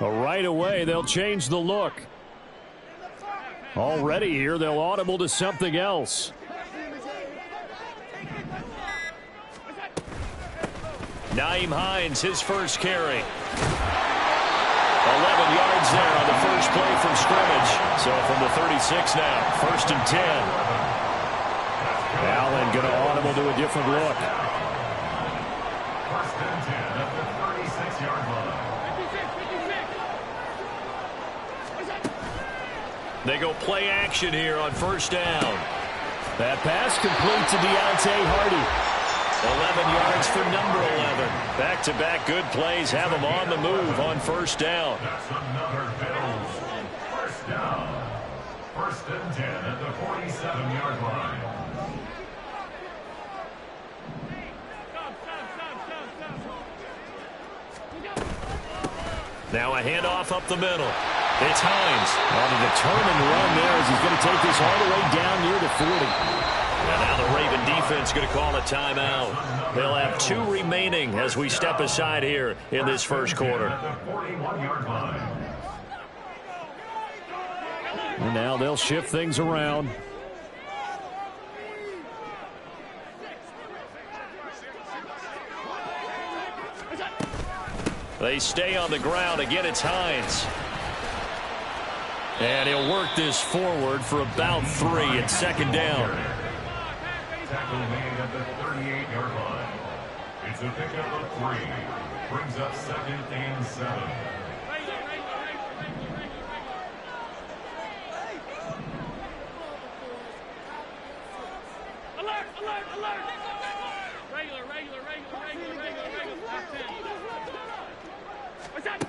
Right away, they'll change the look. Already here, they'll audible to something else. Nyheim Hines, his first carry. 11 yards there on the first play from scrimmage. So from the 36 now, 1st and 10. Allen going to audible to a different look. 1st and 10 at the 36-yard line. They go play action here on 1st down. That pass complete to Deontay Hardy. 11 yards for number 11. Back-to-back good plays have him on the move on 1st down. That's another Bills 1st down. 1st and 10 at the 47-yard line. Now a handoff up the middle. It's Hines on a determined run there as he's going to take this all the way down near the 40. And now the Raven defense going to call a timeout. They'll have 2 remaining as we step aside here in this first quarter. And now they'll shift things around. They stay on the ground. Again, it's Hines. And he'll work this forward for about 3 at 2nd down. Tackle made at the 38-yard line. It's a pickup of 3. Brings up 2nd and 7. Alert, alert, alert. Regular. What's that?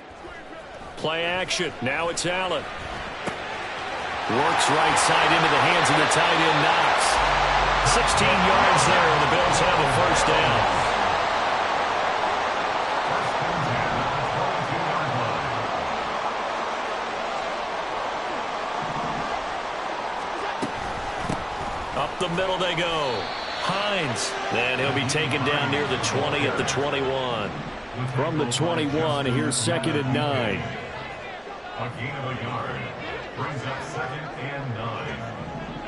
Play action. Now it's Allen. Works right side into the hands of the tight end, Knox. 16 yards there, and the Bills have a 1st down. Up the middle they go. Hines. And he'll be taken down near the 20 at the 21. From the 21, here's 2nd and 9. A gain of a yard. Brings up 2nd and 9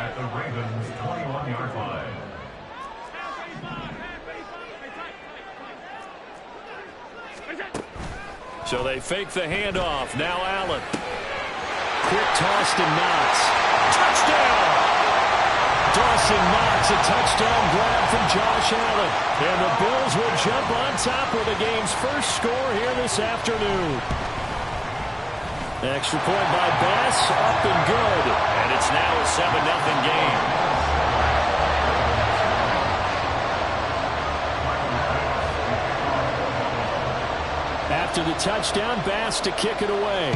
at the Ravens' 21-yard line. So they fake the handoff. Now Allen. Quick toss to Knox. Touchdown! Dawson Knox, a touchdown grab from Josh Allen. And the Bills will jump on top with the game's first score here this afternoon. Extra point by Bass, up and good. And it's now a 7-0 game. After the touchdown, Bass to kick it away.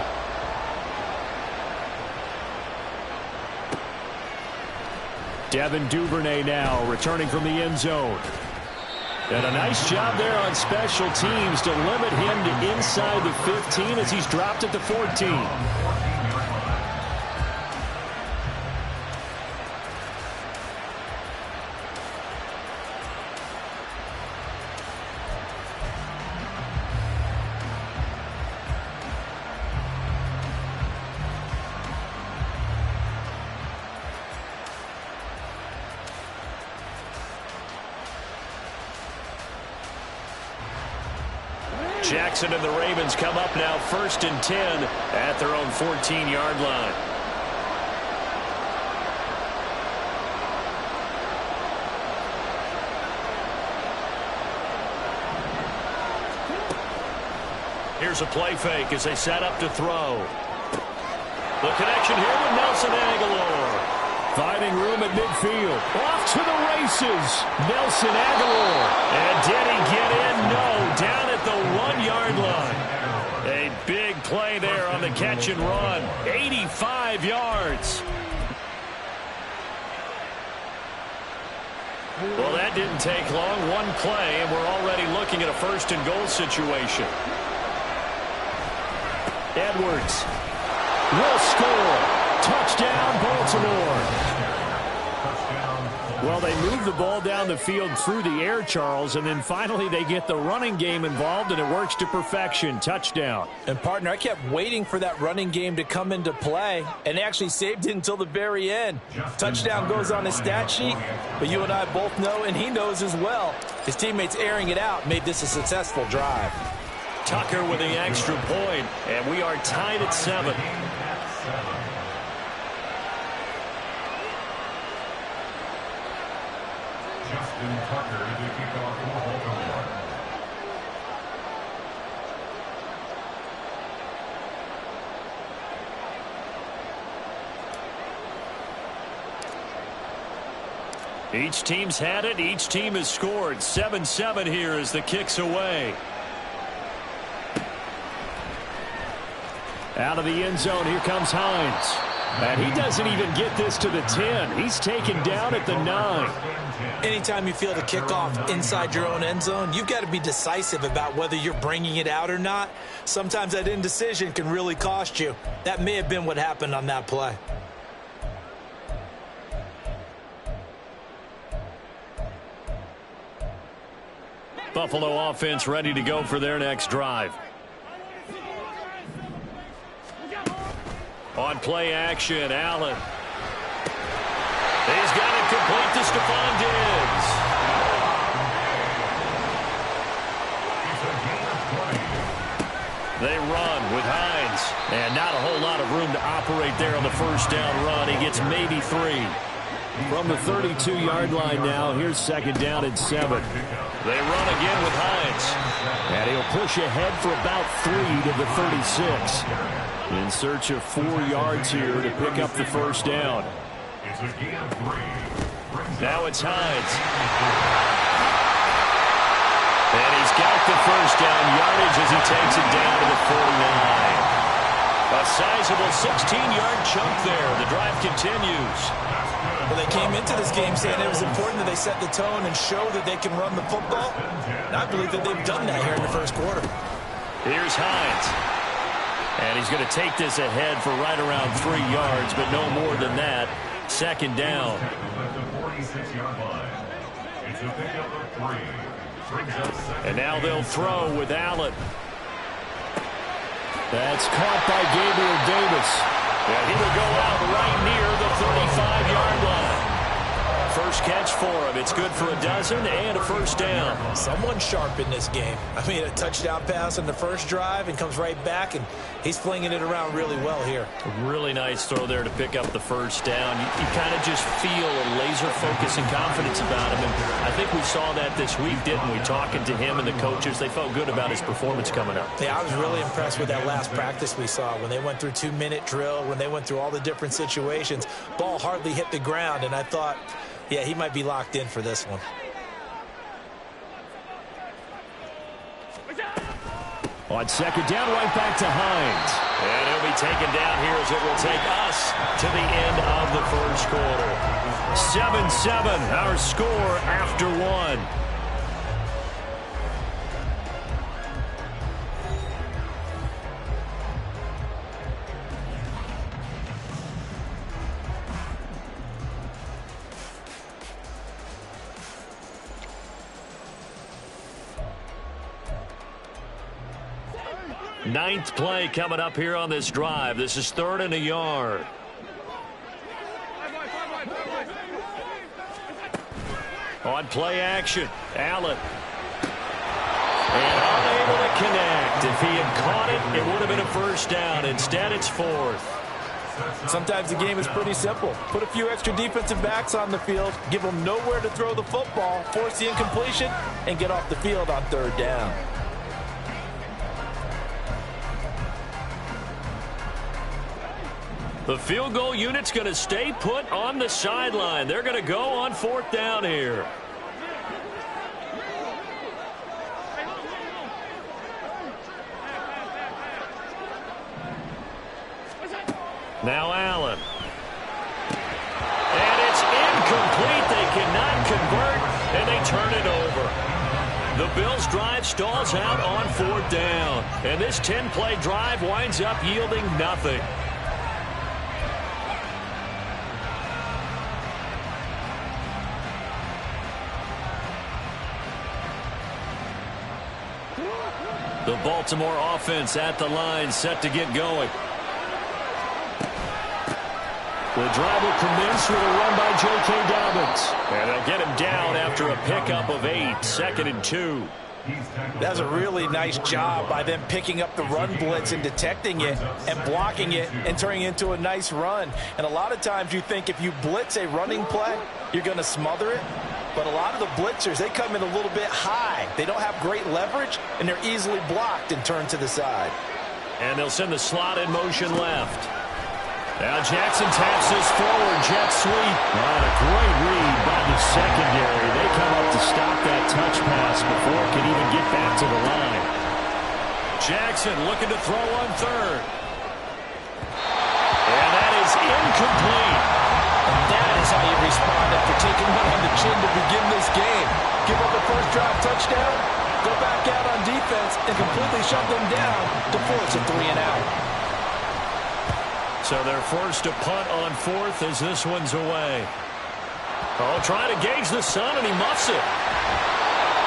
Devin Duvernay now returning from the end zone. And a nice job there on special teams to limit him to inside the 15 as he's dropped at the 14. Jackson and the Ravens come up now 1st and 10 at their own 14-yard line. Here's a play fake as they set up to throw. The connection here with Nelson Agholor. Finding room at midfield. Off to the races. Nelson Agholor. And did he get in? No. Down at the 1-yard line. A big play there on the catch and run. 85 yards. Well, that didn't take long. One play, and we're already looking at a first-and-goal situation. Edwards will score. Touchdown, Baltimore. Well, they move the ball down the field through the air, Charles, and then finally they get the running game involved, and it works to perfection. Touchdown. And, partner, I kept waiting for that running game to come into play, and they actually saved it until the very end. Touchdown goes on his stat sheet, but you and I both know, and he knows as well, his teammates airing it out made this a successful drive. Tucker with the extra point, and we are tied at 7. Justin Tucker to kick off for Baltimore. Each team's had it. Each team has scored. 7-7 here as the kick's away. Out of the end zone, here comes Hines. And he doesn't even get this to the 10. He's taken down at the 9. Anytime you feel the kickoff inside your own end zone, you've got to be decisive about whether you're bringing it out or not. Sometimes that indecision can really cost you. That may have been what happened on that play. Buffalo offense ready to go for their next drive. On play action, Allen. He's got it complete to Stephon Diggs. They run with Hines. And not a whole lot of room to operate there on the first down run. He gets maybe 3. From the 32-yard line now, here's second down and 7. They run again with Hines. And he'll push ahead for about 3 to the 36. In search of 4 yards here to pick up the first down. Now it's Hines. And he's got the first down yardage as he takes it down to the 49. A sizable 16-yard chunk there. The drive continues. Well, they came into this game saying it was important that they set the tone and show that they can run the football. And I believe that they've done that here in the first quarter. Here's Hines. And he's going to take this ahead for right around 3 yards, but no more than that. Second down. And now they'll throw with Allen. That's caught by Gabriel Davis. And he will go out right near the 35-yard line. First catch for him. It's good for a dozen and a first down. Someone sharp in this game. I mean, a touchdown pass on the first drive and comes right back, and he's flinging it around really well here. A really nice throw there to pick up the first down. You kind of just feel a laser focus and confidence about him, and I think we saw that this week, didn't we? Talking to him and the coaches, they felt good about his performance coming up. Yeah, I was really impressed with that last practice we saw when they went through 2-minute drill, when they went through all the different situations. Ball hardly hit the ground, and I thought, yeah, he might be locked in for this one. On second down, right back to Hines. And he'll be taken down here as it will take us to the end of the first quarter. 7-7, our score after 1. Ninth play coming up here on this drive. This is 3rd and a yard. On play action, Allen. And unable to connect. If he had caught it, it would have been a first down. Instead, it's 4th. Sometimes the game is pretty simple. Put a few extra defensive backs on the field, give them nowhere to throw the football, force the incompletion, and get off the field on 3rd down. The field goal unit's going to stay put on the sideline. They're going to go on 4th down here. Now Allen. And it's incomplete. They cannot convert, and they turn it over. The Bills' drive stalls out on 4th down. And this 10-play drive winds up yielding nothing. The Baltimore offense at the line, set to get going. The drive will commence with a run by J.K. Dobbins. And they'll get him down after a pickup of 8, 2nd and 2. That's a really nice job by them picking up the run blitz and detecting it and blocking it and turning it into a nice run. And a lot of times you think if you blitz a running play, you're going to smother it. But a lot of the blitzers, they come in a little bit high. They don't have great leverage, and they're easily blocked and turned to the side. And they'll send the slot in motion left. Now Jackson taps this forward, jet sweep. And a great read by the secondary. They come up to stop that touch pass before it can even get back to the line. Jackson looking to throw on 3rd. And that is incomplete. And that is how you respond after taking one on the chin to begin this game. Give up the first drive touchdown, go back out on defense, and completely shut them down to force a 3-and-out. So they're forced to punt on 4th as this one's away. Oh, trying to gauge the sun, and he muffs it.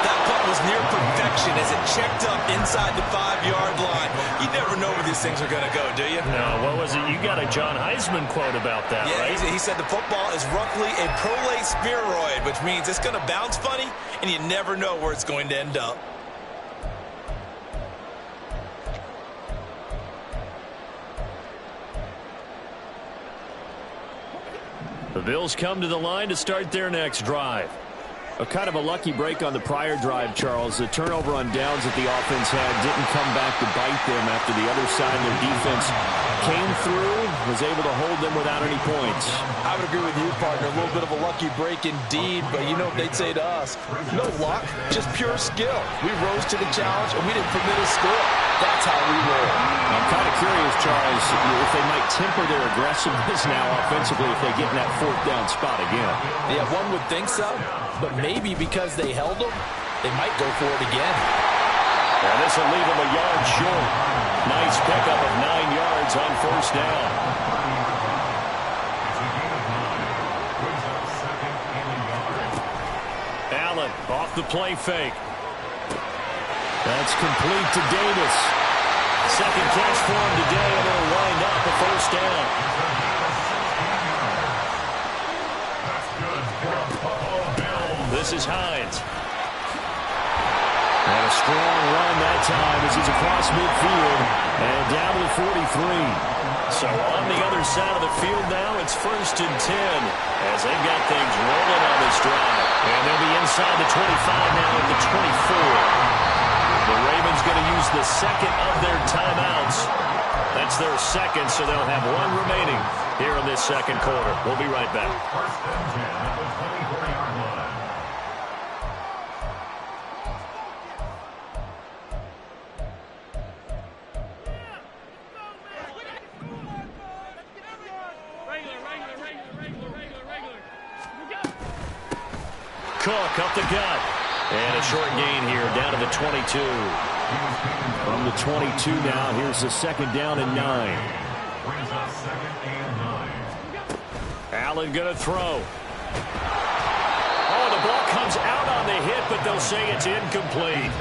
That punt was near perfection as it checked up inside the 5-yard line. You never know where these things are going to go, do you? No, what was it? You got a John Heisman quote about that, yeah, right? He said the football is roughly a prolate spheroid, which means it's going to bounce funny, and you never know where it's going to end up. The Bills come to the line to start their next drive. A kind of a lucky break on the prior drive, Charles. The turnover on downs that the offense had didn't come back to bite them after the other side of their defense came through, was able to hold them without any points. I would agree with you, partner. A little bit of a lucky break indeed, but you know what they'd say to us? No luck, just pure skill. We rose to the challenge, and we didn't permit a score. That's how we roll. I'm kind of curious, Charles, if they might temper their aggressiveness now offensively if they get in that 4th down spot again. Yeah, one would think so, but maybe because they held them, they might go for it again. And this will leave them a yard short. Nice pickup of 9 yards on 1st down. Allen off the play fake. That's complete to Davis. Second catch for him today, and it'll wind up a 1st down. This is Hines. And a strong run that time as he's across midfield and down to the 43. So on the other side of the field now, it's 1st and 10 as they've got things rolling on this drive. And they'll be inside the 25 now at the 24. The Ravens going to use the second of their timeouts. That's their second, so they'll have one remaining here in this second quarter. We'll be right back. Cook up the gut. And a short gain here down to the 22. From the 22 now, here's the 2nd down and 9. Allen going to throw. Oh, the ball comes out on the hit, but they'll say it's incomplete.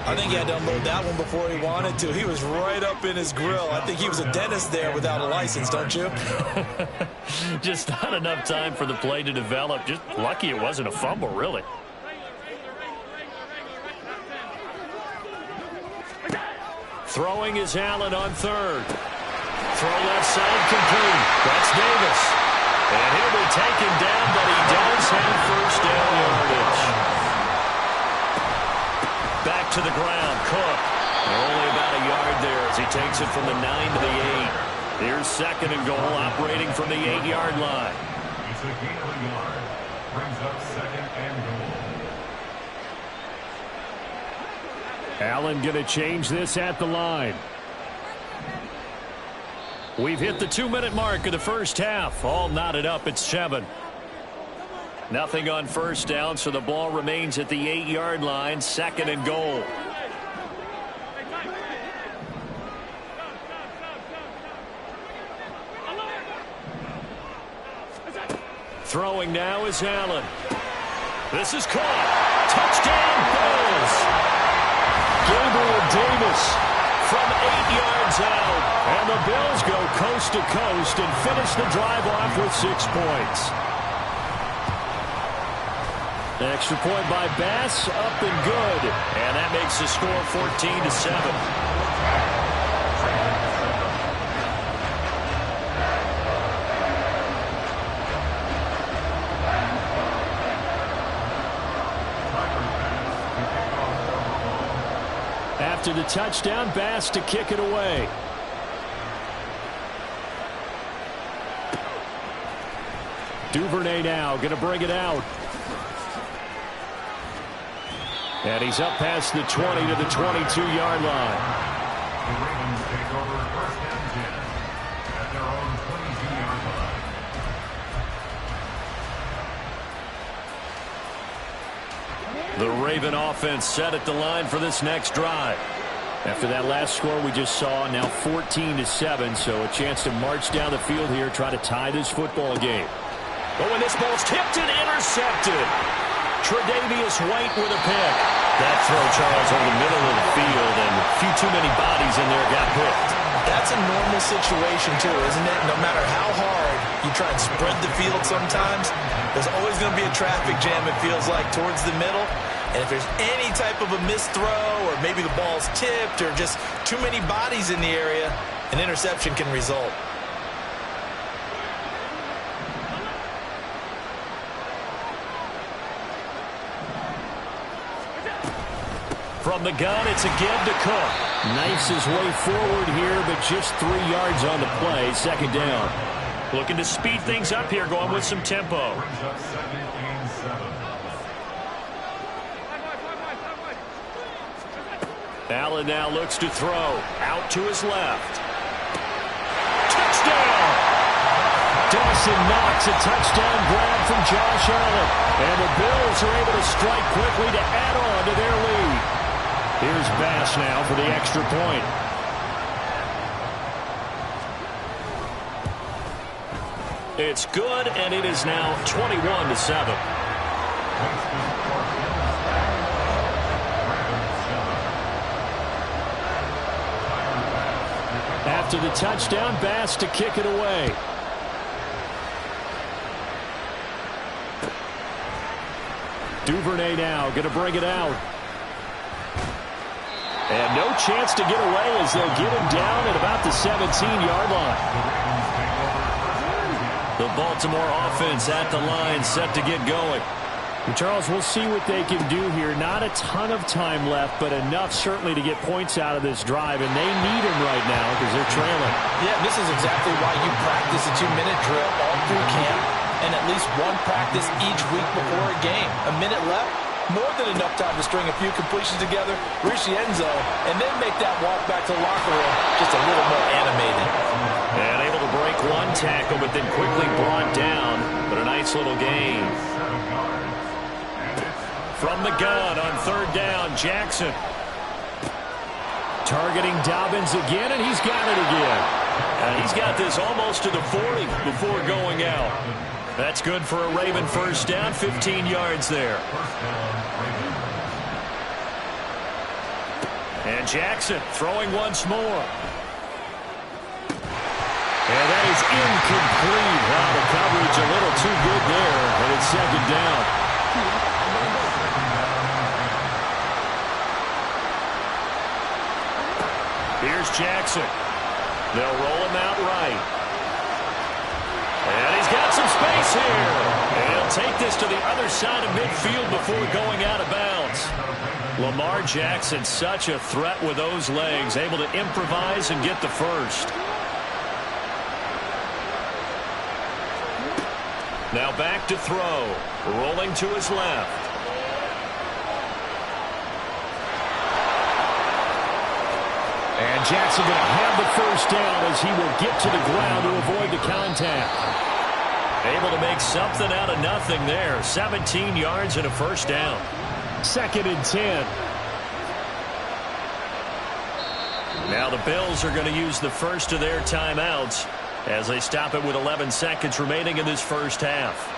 I think he had to unload that one before he wanted to. He was right up in his grill. I think he was a dentist there without a license, don't you? Just not enough time for the play to develop. Just lucky it wasn't a fumble, really. Throwing is Allen on 3rd. Throw left side complete. That's Davis. And he'll be taken down, but he does have 1st down yardage. Back to the ground, Cook. Only about a yard there as he takes it from the 9 to the 8. Here's second and goal, operating from the 8-yard line. It's a gain of a yard. Brings up second and goal. Allen going to change this at the line. We've hit the 2-minute mark of the first half. All knotted up at 7. Nothing on first down, so the ball remains at the 8-yard line. Second and goal. Throwing now is Allen. This is caught. Touchdown, Bills. Gabriel Davis from 8 yards out. And the Bills go coast to coast and finish the drive off with 6 points. Extra point by Bass, up and good. And that makes the score 14-7. After the touchdown, Bass to kick it away. Duvernay now going to bring it out. And he's up past the 20 to the 22-yard line. The Ravens take over first and 10 at their own 22-yard line. The Raven offense set at the line for this next drive. After that last score we just saw, now 14-7, so a chance to march down the field here, try to tie this football game. Oh, and this ball's tipped and intercepted. Tre'Davious White with a pick. That throw, Charles, over the middle of the field, and a few too many bodies in there got picked. That's a normal situation, too, isn't it? No matter how hard you try and spread the field sometimes, there's always going to be a traffic jam, it feels like, towards the middle. And if there's any type of a missed throw, or maybe the ball's tipped, or just too many bodies in the area, an interception can result. From the gun, it's again to Cook. Knifes his way forward here, but just 3 yards on the play. Second down. Looking to speed things up here, going with some tempo. Brings up second and 7. Allen now looks to throw. Out to his left. Touchdown! Dawson Knox, a touchdown grab from Josh Allen. And the Bills are able to strike quickly to add on to their lead. Here's Bass now for the extra point. It's good, and it is now 21-7. After the touchdown, Bass to kick it away. Duvernay now going to bring it out. And no chance to get away as they'll get him down at about the 17-yard line. The Baltimore offense at the line, set to get going. And Charles, we'll see what they can do here. Not a ton of time left, but enough certainly to get points out of this drive. And they need him right now because they're trailing. Yeah, this is exactly why you practice a 2-minute drill all through camp and at least one practice each week before a game. A minute left, more than enough time to string a few completions together, reach the end zone, and then make that walk back to the locker room just a little more animated. And able to break one tackle, but then quickly brought down. But a nice little gain. From the gun on third down, Jackson. Targeting Dobbins again, and he's got it again. And he's got this almost to the 40 before going out. That's good for a Raven first down, 15 yards there. And Jackson throwing once more. And that is incomplete. Wow, the coverage a little too good there, and it's second down. Here's Jackson. They'll roll him out right. And he's got some space here. And he'll take this to the other side of midfield before going out of bounds. Lamar Jackson, such a threat with those legs, able to improvise and get the first. Now back to throw. Rolling to his left. And Jackson going to have the first down as he will get to the ground to avoid the contact. Able to make something out of nothing there. 17 yards and a first down. 2nd and 10. Now the Bills are going to use the first of their timeouts as they stop it with 11 seconds remaining in this first half.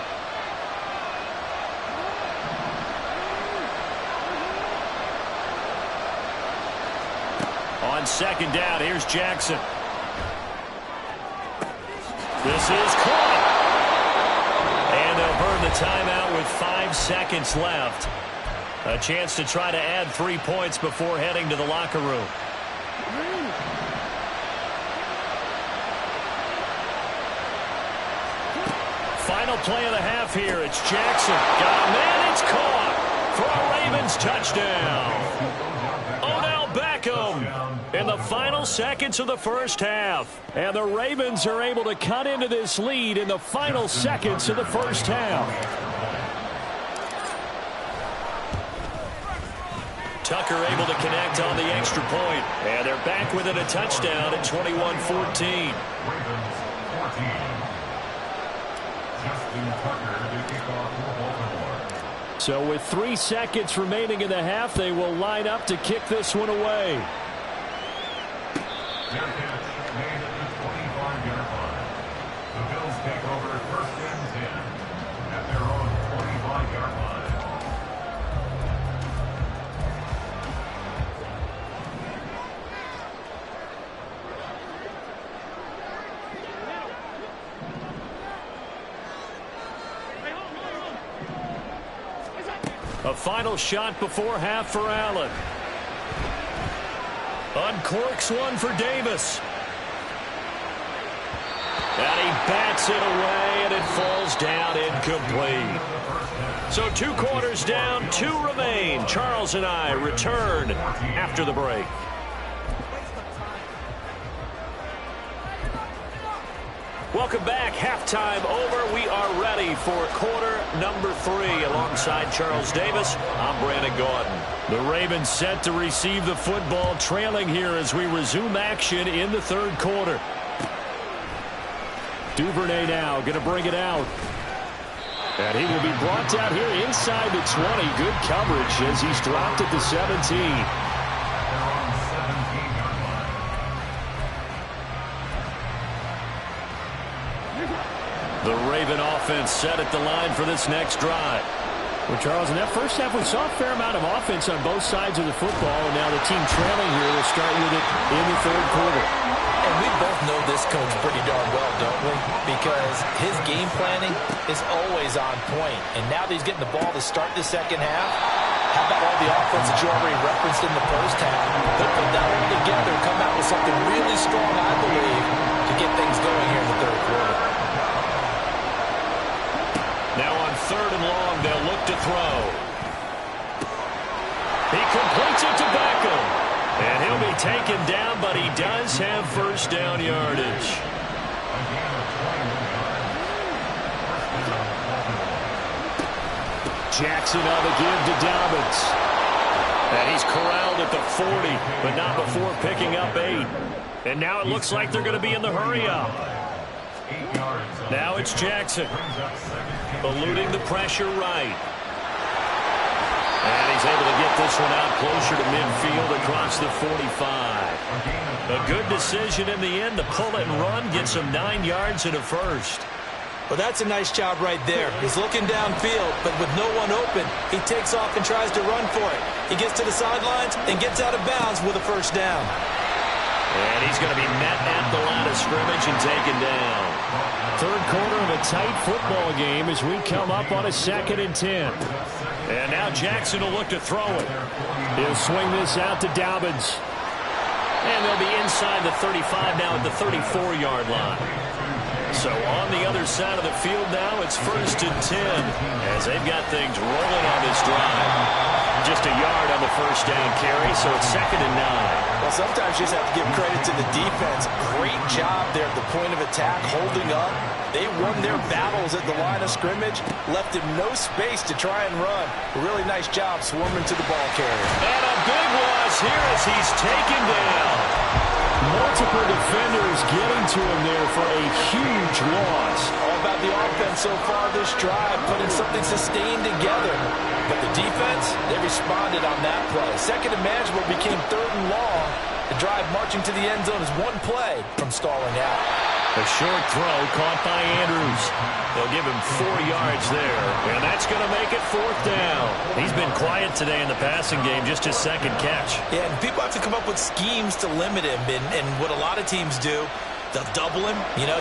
On 2nd down, here's Jackson. This is caught. And they'll burn the timeout with 5 seconds left. A chance to try to add 3 points before heading to the locker room. Final play of the half here. It's Jackson. Got a man. It's caught for a Ravens touchdown. Odell Beckham in the final seconds of the first half. And the Ravens are able to cut into this lead in the final seconds of the first half. Tucker able to connect on the extra point. And they're back within a touchdown at 21-14. So with 3 seconds remaining in the half, they will line up to kick this one away. Their catch made at the 25-yard line. The Bills take over 1st and 10 at their own 25-yard line. A final shot before half for Allen. Uncorks one for Davis. And he bats it away, and it falls down incomplete. So 2 quarters down, 2 remain. Charles and I return after the break. Welcome back. Halftime over. We are ready for quarter number 3. Alongside Charles Davis, I'm Brandon Gaudin. The Ravens set to receive the football, trailing here as we resume action in the 3rd quarter. Duvernay now going to bring it out. And he will be brought down here inside the 20. Good coverage as he's dropped at the 17. The Raven offense set at the line for this next drive. Well, Charles, in that first half, we saw a fair amount of offense on both sides of the football, and now the team trailing here will start with it in the 3rd quarter. And we both know this coach pretty darn well, don't we? Because his game planning is always on point. And now that he's getting the ball to start the 2nd half, how about all the offense that you already referenced in the first half? They'll put that all together and come out with something really strong, I believe, to get things going here in the 3rd quarter. Now on 3rd and long, they'll look to throw. He completes it to Beckham. And he'll be taken down, but he does have first down yardage. Jackson on the give to Dobbins. And he's corralled at the 40, but not before picking up 8. And now it looks like they're going to be in the hurry-up. Now it's Jackson, eluding the pressure right. And he's able to get this one out closer to midfield across the 45. A good decision in the end to pull it and run, get some 9 yards and a first. Well, that's a nice job right there. He's looking downfield, but with no one open, he takes off and tries to run for it. He gets to the sidelines and gets out of bounds with a first down. And he's going to be met at the line of scrimmage and taken down. 3rd quarter of a tight football game as we come up on a 2nd and 10. And now Jackson will look to throw it. He'll swing this out to Dobbins. And they'll be inside the 35 now at the 34-yard line. So on the other side of the field now, it's 1st and 10 as they've got things rolling on this drive. just a yard on the first down carry, so it's 2nd and 9. Well, sometimes you just have to give credit to the defense. Great job there at the point of attack, holding up. They won their battles at the line of scrimmage, left him no space to try and run. A really nice job swarming to the ball carrier. And a big loss here as he's taken down. Multiple defenders getting to him there for a huge loss. All about the offense so far this drive, putting something sustained together. But the defense, they responded on that play. Second and manageable became 3rd and long. The drive marching to the end zone is one play from stalling out. A short throw caught by Andrews. They'll give him 4 yards there, and that's going to make it 4th down. He's been quiet today in the passing game, just his 2nd catch. Yeah, and people have to come up with schemes to limit him, and what a lot of teams do, they'll double him,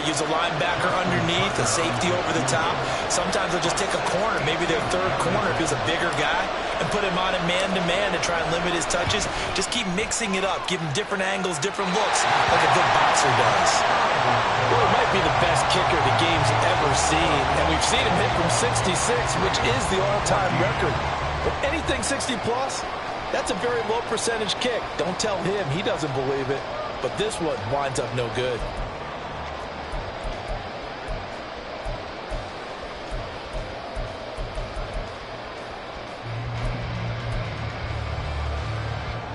use a linebacker underneath, a safety over the top. Sometimes they'll just take a corner, maybe their 3rd corner if he's a bigger guy, and put him on a man-to-man to try and limit his touches. Just keep mixing it up, give him different angles, different looks, like a good boxer does. Well, he might be the best kicker the game's ever seen, and we've seen him hit from 66, which is the all-time record. But anything 60-plus, that's a very low percentage kick. Don't tell him he doesn't believe it. But this one winds up no good.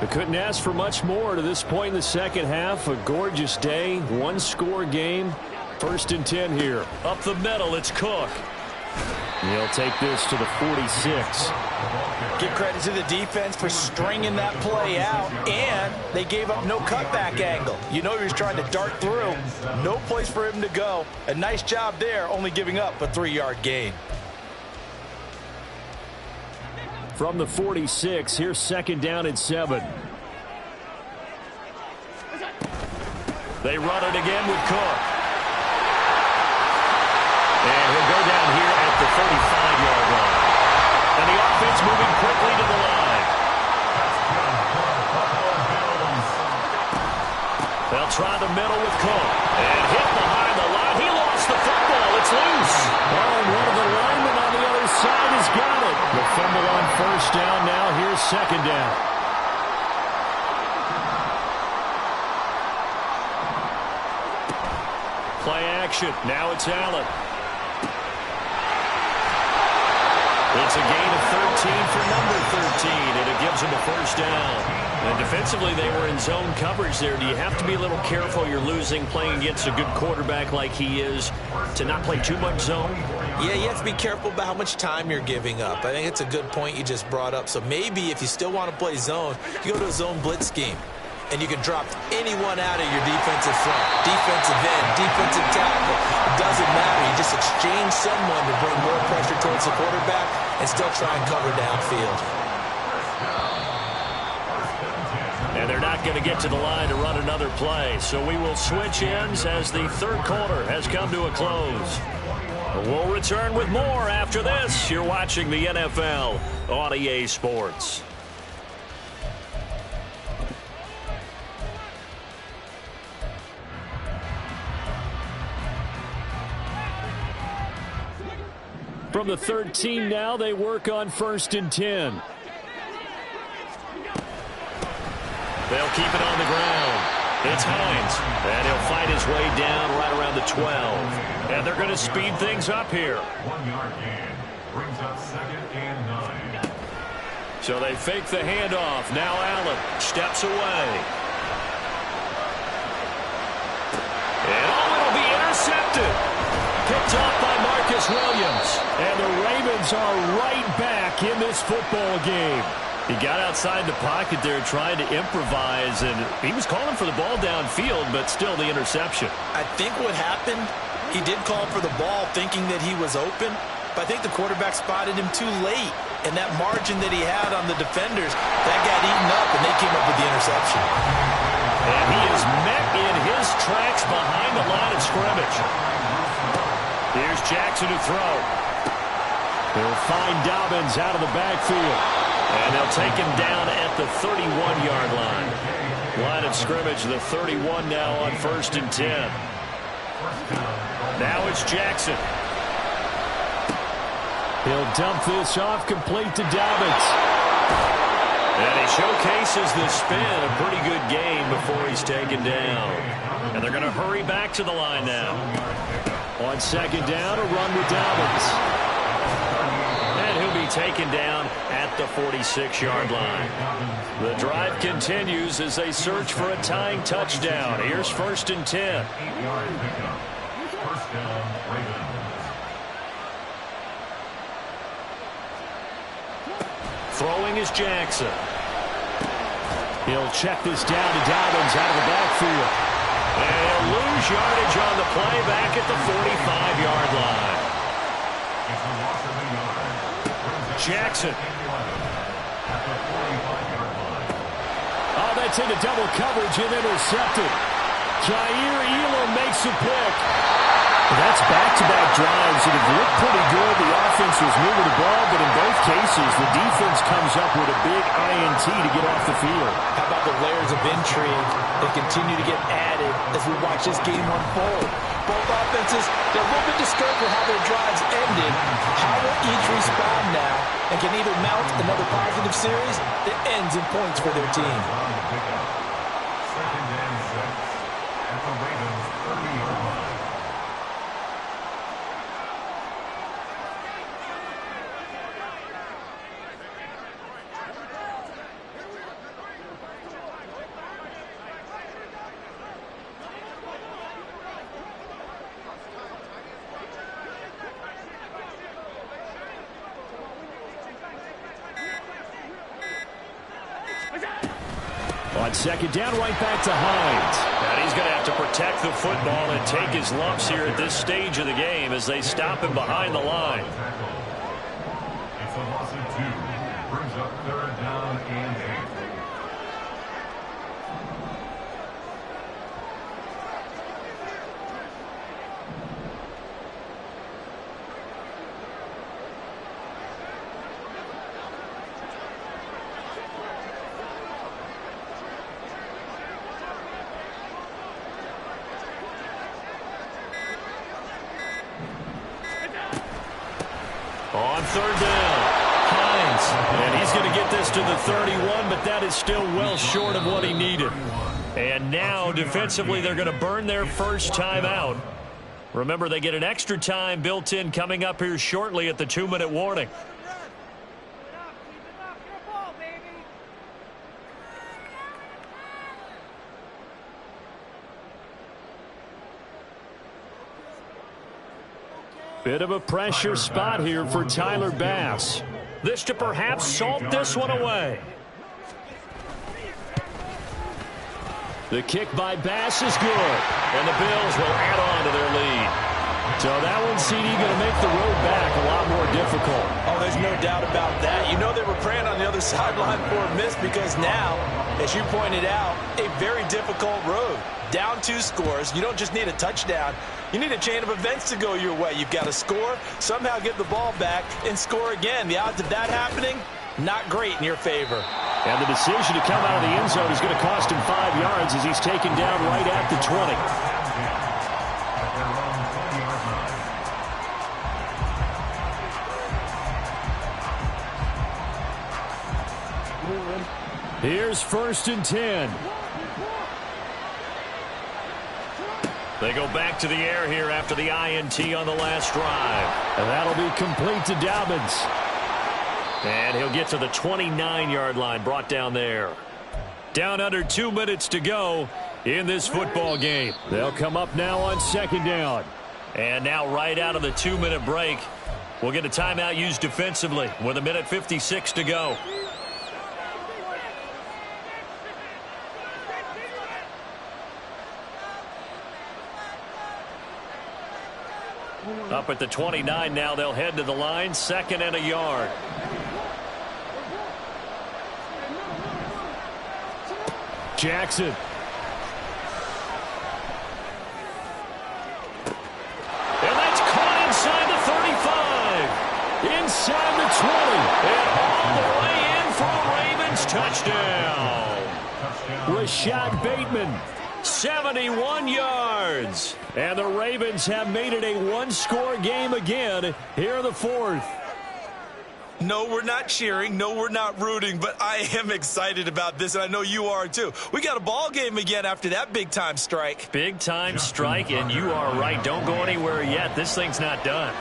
They couldn't ask for much more to this point in the second half. A gorgeous day, 1-score game. 1st and 10 here. Up the middle, it's Cook. He'll take this to the 46. Give credit to the defense for stringing that play out, and they gave up no cutback angle. He was trying to dart through. No place for him to go. A nice job there, only giving up a 3-yard gain. From the 46, here's 2nd down and 7. They run it again with Cook. And he'll go down here at the 35-yard line. And the offense moving quickly to the line. They'll try the middle with Cook. And hit behind the line. He lost the football. It's loose. Oh, and one of the linemen on the other side has got it. The fumble on 1st down. Now here's 2nd down. Play action. Now it's Allen. It's a gain of 13 for number 13, and it gives him a 1st down. And defensively, they were in zone coverage there. Do you have to be a little careful? You're losing playing against a good quarterback like he is to not play too much zone? Yeah, you have to be careful about how much time you're giving up. I think it's a good point you just brought up. So maybe if you still want to play zone, you go to a zone blitz scheme. And you can drop anyone out of your defensive front, defensive end, defensive tackle. It doesn't matter. You just exchange someone to bring more pressure towards the quarterback and still try and cover downfield. And they're not going to get to the line to run another play. So we will switch ends as the 3rd quarter has come to a close. We'll return with more after this. You're watching the NFL on EA Sports. From the 13 now, they work on 1st and 10. They'll keep it on the ground. It's Hines, and he'll fight his way down right around the 12. And they're going to speed things up here. 1-yard gain brings up 2nd and 9. So they fake the handoff. Now Allen steps away. And it'll be intercepted. Picked off by Marcus Williams. And the Ravens are right back in this football game. He got outside the pocket there trying to improvise, and he was calling for the ball downfield, but still the interception. I think what happened, he did call for the ball thinking that he was open, but I think the quarterback spotted him too late, and that margin that he had on the defenders, that got eaten up, and they came up with the interception. And he is met in his tracks behind the line of scrimmage. Here's Jackson to throw. He'll find Dobbins out of the backfield. And they'll take him down at the 31-yard line. Line of scrimmage, the 31 now on 1st and 10. Now it's Jackson. He'll dump this off complete to Dobbins. And he showcases the spin, a pretty good game before he's taken down. And they're going to hurry back to the line now. On second down, a run with Dobbins. And he'll be taken down at the 46-yard line. The drive continues as they search for a tying touchdown. Here's 1st and 10. 8-yard pickup. First down, Ravens. Throwing is Jackson. He'll check this down to Dobbins out of the backfield. And he'll lose yardage on the play back at the 45-yard line. It's a loss of a yard. Jackson. At the 45-yard line. Oh, that's into double coverage and intercepted. Jair Elam makes a pick. That's back-to-back drives that have looked pretty good. The offense was moving the ball, but in both cases, the defense comes up with a big INT to get off the field. How about the layers of intrigue that continue to get added as we watch this game unfold? Both offenses, they're a little bit disturbed with how their drives ended. How will each respond now and can either mount another positive series that ends in points for their team? Second and 6 at the Ravens 30-yard line. On second down, right back to Hines. And he's going to have to protect the football and take his lumps here at this stage of the game as they stop him behind the line. It's a loss of 2. Brings up 3rd down and 8. On 3rd down, Hines. And he's going to get this to the 31, but that is still well short of what he needed. And now, defensively, they're going to burn their first time out. Remember, they get an extra time built in coming up here shortly at the 2-minute warning. Bit of a pressure spot here for Tyler Bass. This to perhaps salt this one away. The kick by Bass is good. And the Bills will add on to their lead. So that one, CD, going to make the road back a lot more difficult. Oh, there's no doubt about that. You know they were praying on the other sideline for a miss because now, as you pointed out, a very difficult road. Down 2 scores. You don't just need a touchdown. You need a chain of events to go your way. You've got to score, somehow get the ball back, and score again. The odds of that happening, not great in your favor. And the decision to come out of the end zone is going to cost him 5 yards as he's taken down right at the 20. Here's 1st and 10. They go back to the air here after the INT on the last drive. And that'll be complete to Dobbins. And he'll get to the 29-yard line, brought down there. Down under 2 minutes to go in this football game. They'll come up now on 2nd down. And now right out of the 2-minute break, we'll get a timeout used defensively with 1:56 to go. Up at the 29 now, they'll head to the line, 2nd and a yard. Jackson. And that's caught inside the 20. And all the way in for a Ravens touchdown. Rashad Bateman. 71 yards. And the Ravens have made it a one-score game again here in the 4th. No, we're not cheering. No, we're not rooting. But I am excited about this, and I know you are too. We got a ball game again after that big-time strike. Big-time strike, and you are right. Don't go anywhere yet. This thing's not done.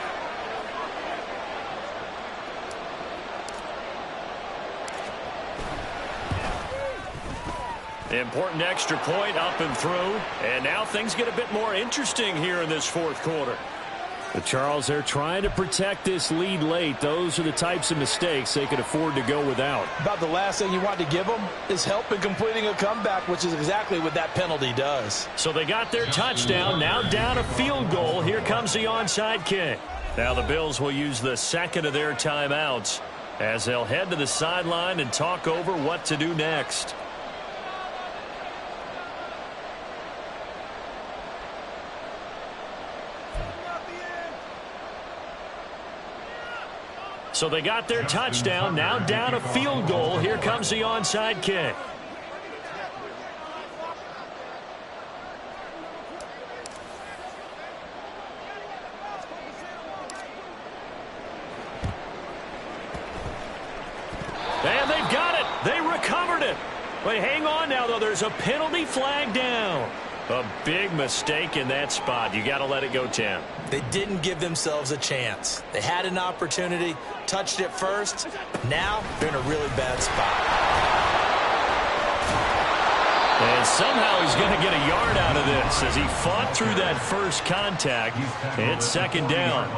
Important extra point up and through. And now things get a bit more interesting here in this fourth quarter. The Charles, they're trying to protect this lead late. Those are the types of mistakes they could afford to go without. About the last thing you want to give them is help in completing a comeback, which is exactly what that penalty does. So they got their touchdown. Now down a field goal. Here comes the onside kick. Now the Bills will use the second of their timeouts as they'll head to the sideline and talk over what to do next. So they got their touchdown. Now down a field goal. Here comes the onside kick. And they've got it. They recovered it. But hang on now, though. There's a penalty flag down. A big mistake in that spot. You got to let it go, Tim. They didn't give themselves a chance. They had an opportunity, touched it first. Now they're in a really bad spot. And somehow he's going to get a yard out of this as he fought through that first contact. It's second down.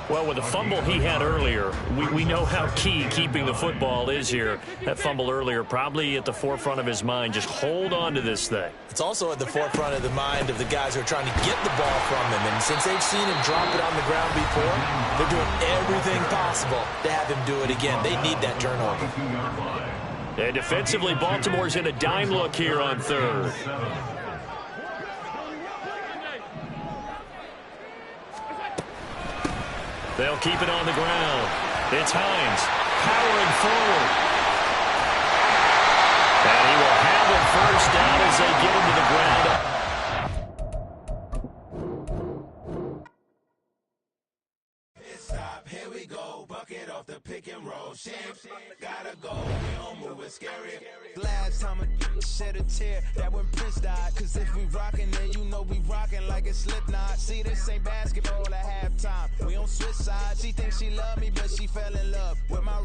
Well, with the fumble he had earlier, we know how key keeping the football is here. That fumble earlier probably at the forefront of his mind. Just hold on to this thing. It's also at the forefront of the mind of the guys who are trying to get the ball from him. And since they've seen him drop it on the ground before, they're doing everything possible to have him do it again. They need that turnover. And defensively, Baltimore's in a dime look here on third. They'll keep it on the ground. It's Hines powering forward. And he will have it first down as they get into the ground. Stop, here we go. Bucket off the pick and roll. Shit, gotta go. We don't move it scary. Last time a shed a tear, that when Prince died. Cause if we rockin' it, you know we rockin' like a Slipknot. See, this ain't basketball at halftime. We don't switch sides. She thinks she love me, but she fell in love with my